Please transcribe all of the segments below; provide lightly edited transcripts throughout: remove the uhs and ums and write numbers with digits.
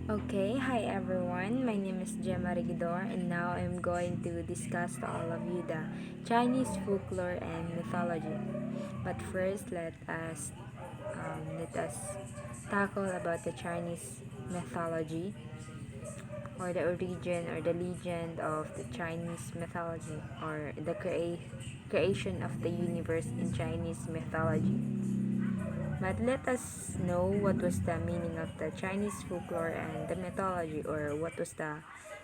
Okay, hi everyone. My name is Gemma Rigidor, and now I'm going to discuss to all of you the Chinese folklore and mythology. But first, let us tackle about the Chinese mythology, or the origin or the legend of the Chinese mythology, or the creation of the universe in Chinese mythology. But let us know what was the meaning of the Chinese folklore and the mythology, or what was the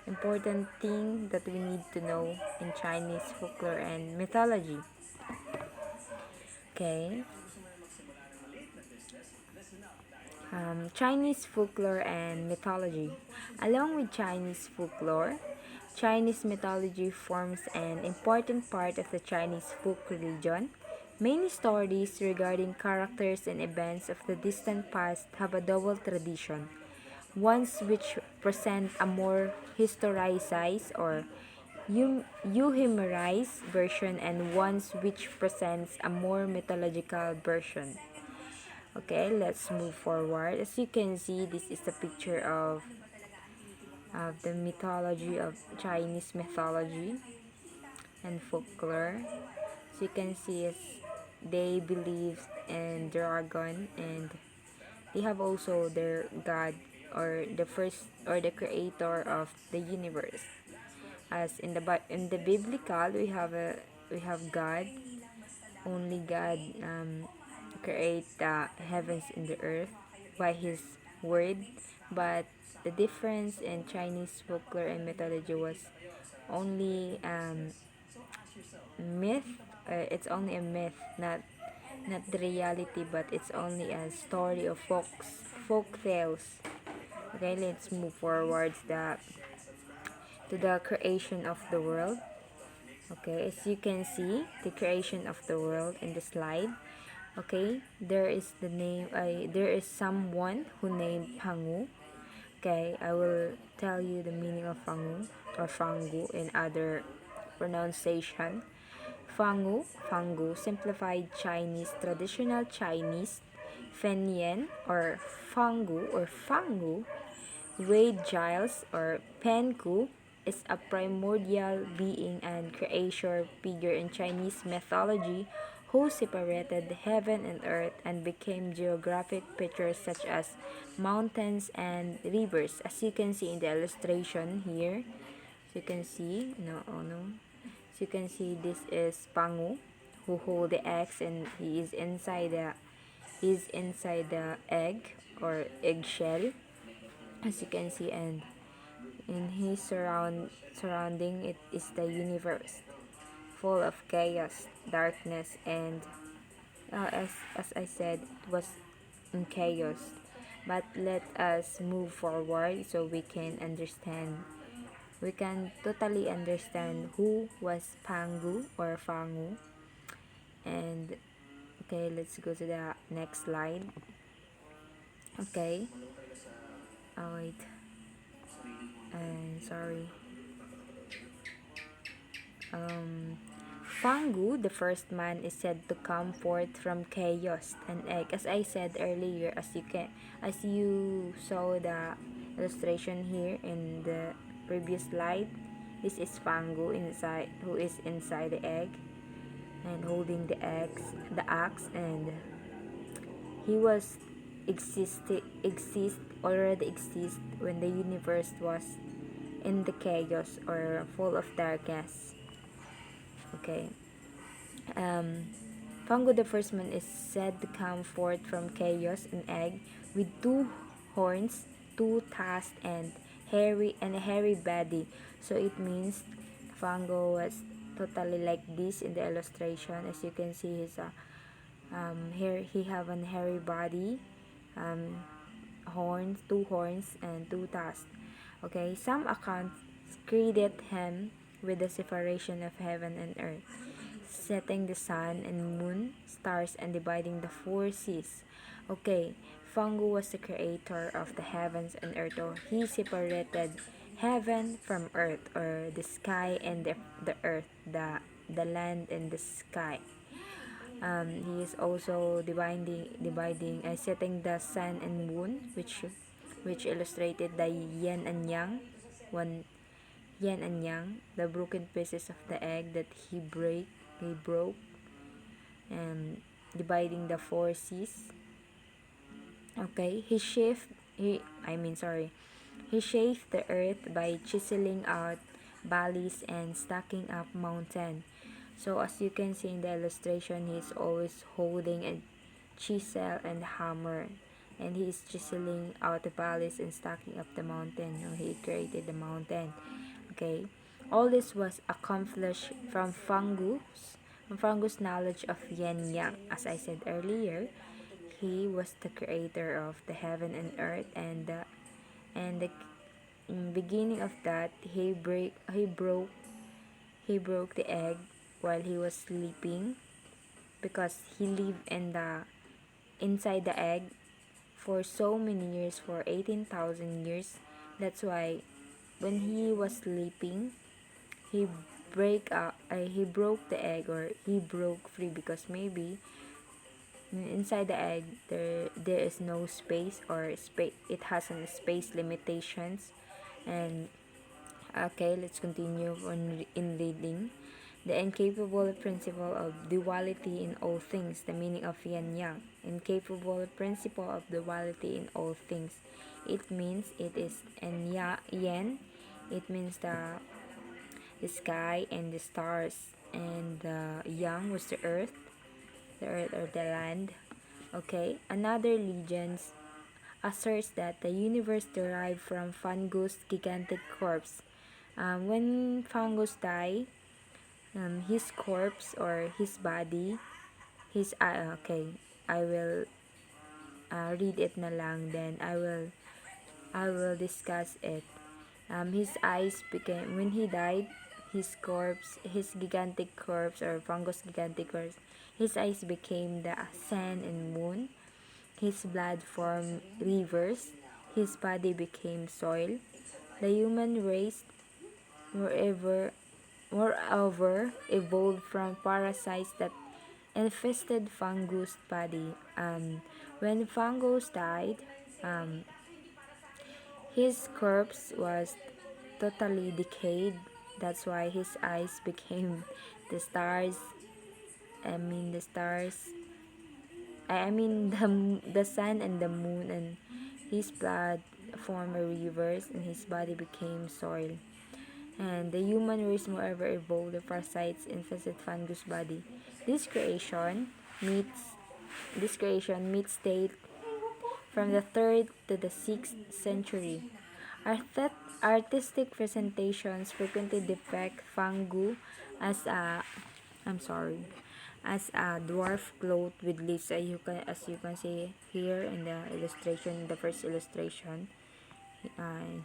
important thing that we need to know in Chinese folklore and mythology. Okay. Chinese folklore and mythology. Along with Chinese folklore, Chinese mythology forms an important part of the Chinese folk religion. Many stories regarding characters and events of the distant past have a double tradition. Ones which present a more historicized or euhemerized version, and ones which presents a more mythological version. Okay, let's move forward. As you can see, this is the picture of the mythology of Chinese mythology and folklore. So you can see is they believe in dragon, and they have also their god, or the first or the creator of the universe. As in the biblical, we have God. Only God create the heavens and the earth by His word. But the difference in Chinese folklore and mythology was only myth. It's only a myth, not the reality, but it's only a story of folk tales. Okay, let's move forward to the creation of the world. Okay, as you can see, the creation of the world in the slide. Okay, there is someone who named Pangu. Okay, I will tell you the meaning of Fangu or Fangu in other pronunciation. Fangu, simplified Chinese, traditional Chinese, Fenyan or Fangu, Wade Giles or Pangu is a primordial being and creator figure in Chinese mythology who separated heaven and earth and became geographic features such as mountains and rivers. As you can see in the illustration here, you can see, no, oh no. So you can see this is Pangu who hold the eggs, and he is inside the egg or eggshell, as you can see, and in his surrounding it is the universe, full of chaos, darkness, and as I said, it was in chaos. But let us move forward so we can totally understand who was Pangu or Fangu. And okay, let's go to the next slide. Okay. Oh wait. Sorry. Um, Pangu, the first man, is said to come forth from chaos, an egg. As I said earlier, as you saw the illustration here in the previous slide, this is Pangu who is inside the egg and holding the axe, and he was already exist when the universe was in the chaos or full of darkness. Okay. Um, Pangu the first man is said to come forth from chaos, an egg with two horns, two tusks, and a hairy body. So it means Pangu was totally like this in the illustration. As you can see, here he have an hairy body, um, two horns, and two tusks. Okay, some accounts credit him with the separation of heaven and earth, setting the sun and moon, stars, and dividing the four seas. Okay, Fangu was the creator of the heavens and earth, or he separated heaven from earth, or the sky and the earth, the land and the sky. He is also setting the sun and moon, which which illustrated the yin and yang, one yin and yang, the broken pieces of the egg that he broke, and dividing the four seas. Okay, he shaped the earth by chiseling out valleys and stacking up mountains. So as you can see in the illustration, he's always holding a chisel and hammer, and he's chiseling out the valleys and stacking up the mountain. He created the mountain. Okay, all this was accomplished from Fangu's knowledge of yin yang. As I said earlier, he was the creator of the heaven and earth, and the beginning of that, he broke the egg while he was sleeping, because he lived inside the egg for so many years, for 18,000 years. That's why when he was sleeping, he he broke the egg, or he broke free, because maybe inside the egg there is no space, or space, it has some space limitations. And okay, let's continue in reading. The incapable principle of duality in all things, the meaning of yin yang. Incapable principle of duality in all things. It means it is in yin, it means the sky and the stars, and the yang was the earth or the land. Okay, another legends asserts that the universe derived from Fangus' gigantic corpse. When Fangus died, his corpse, or his body, okay, I will read it na lang, then I will discuss it. His eyes became, when he died, his gigantic corpse, or Fungus gigantic corpse, his eyes became the sun and moon. His blood formed rivers. His body became soil. The human race, moreover, evolved from parasites that infested Fungus' body. When Fungus died, um, his corpse was totally decayed. That's why his eyes became the stars. I mean the stars. I mean the sun and the moon, and his blood formed rivers, and his body became soil. And the human race moreover evolved the parasites infested fungus body. This creation meets this creation meets state from the 3rd to the 6th century. Artistic presentations frequently depict Fangu as a I'm sorry, as a dwarf cloth with leaves. As you can see here in the illustration, the first illustration.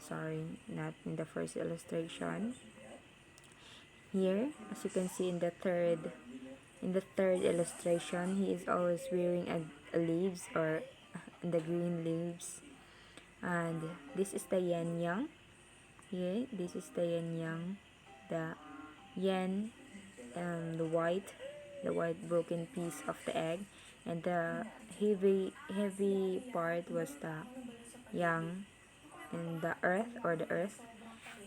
Sorry, not in the first illustration. Here, as you can see in the third illustration, he is always wearing a leaves, or the green leaves. And this is the yin yang. Here, this is the yin yang. The yin, the white broken piece of the egg, and the heavy part was the yang, and the earth,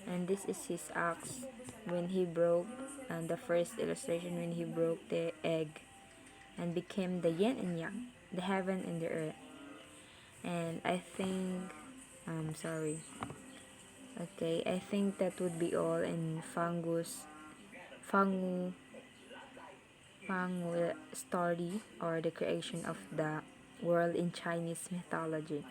and this is his axe when he broke, and the first illustration, when he broke the egg and became the yin and yang, the heaven and the earth. And I think sorry, okay, I think that would be all in Fangu story, or the creation of the world in Chinese mythology.